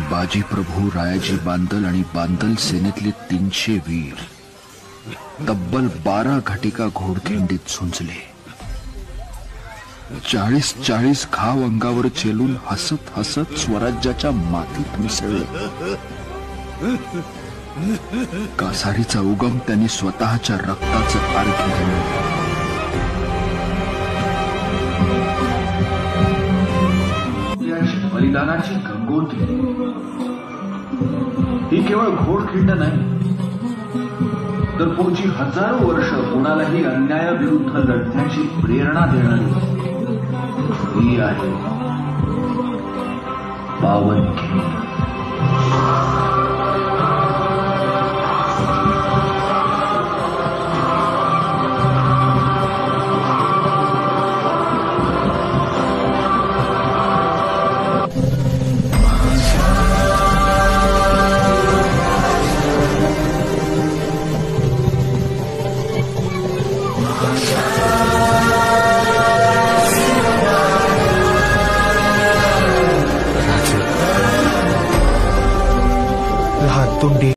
बाजी प्रभू, रायाजी बांदल आणि बांदल सेनेतले 300 वीर तब्बल 12 घटिका घोडखिंडीत झुंजले. 40 घाव अंगावर चेलून हसत हसत स्वराज्याच्या मातीत मिसळले. कासारीचा उगम त्यांनी स्वतःच्या रक्ताचं अर्घ्य दिलं. बलिदानाची गंगोत्री ही केवळ घोडखिंड नाही, तर पुढची हजारो वर्ष कुणालाही अन्यायाविरुद्ध लढण्याची प्रेरणा देणारी ही आहे पावनखिंड. लहान तोंडी